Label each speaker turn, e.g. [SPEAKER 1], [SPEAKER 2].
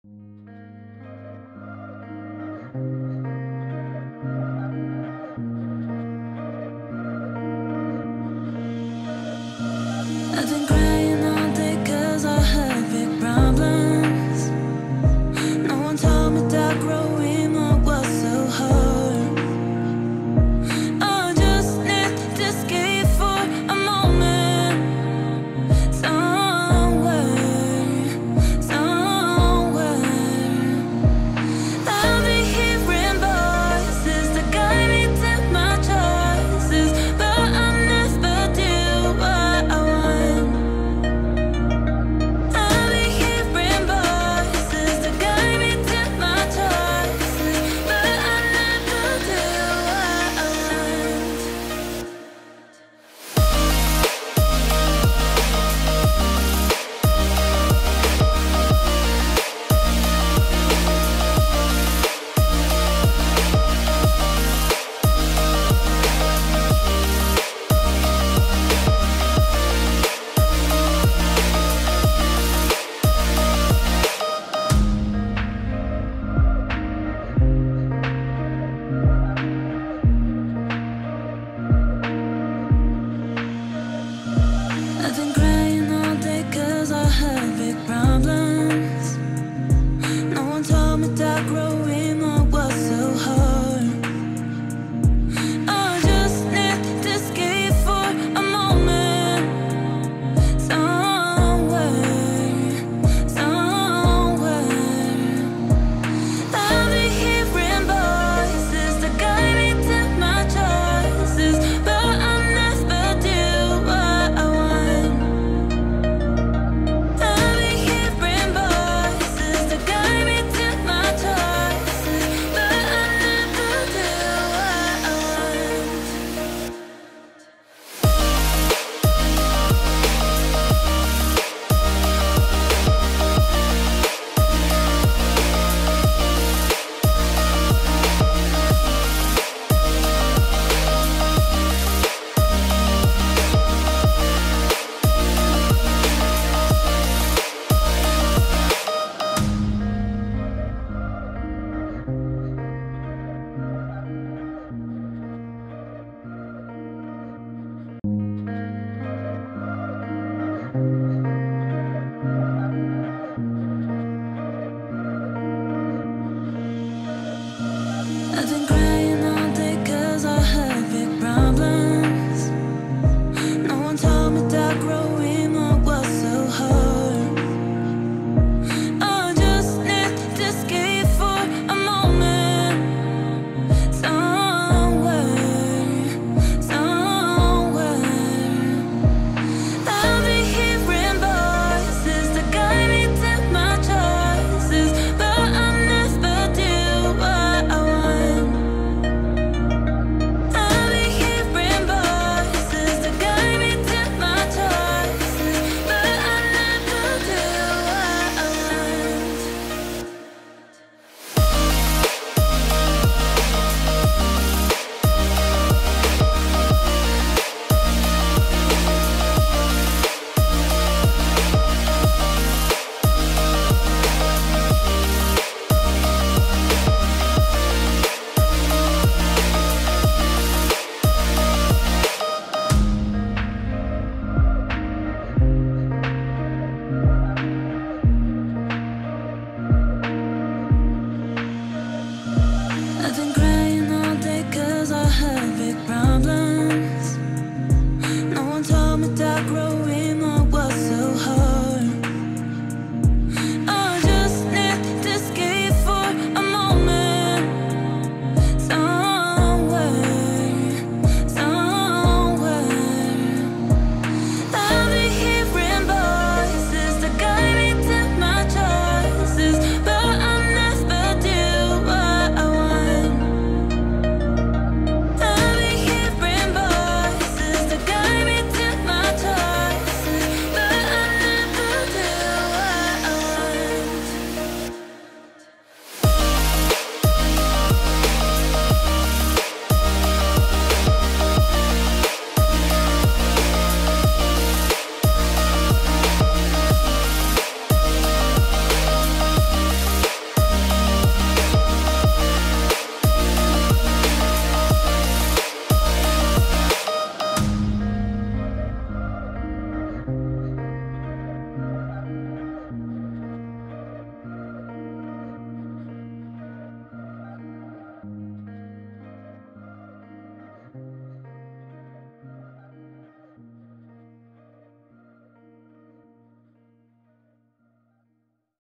[SPEAKER 1] I've been crying all day 'cause I have big problems. No one told me that growing up was so hard. I just need to escape for a moment. Somewhere. I'll be hearing voices that guide me to my choices, but I never do what I want. I'll be hearing voices that guide me to my choices, but I never do what I want. I've been crying all day 'cause I have big problems. No one told me that growing up was so hard. I just need to escape for a moment. Somewhere. I'll be hearing voices that guide me to my choices, but I never do what I want. I'll be hearing voices that guide me to my choices, but I never do what I want. I've been crying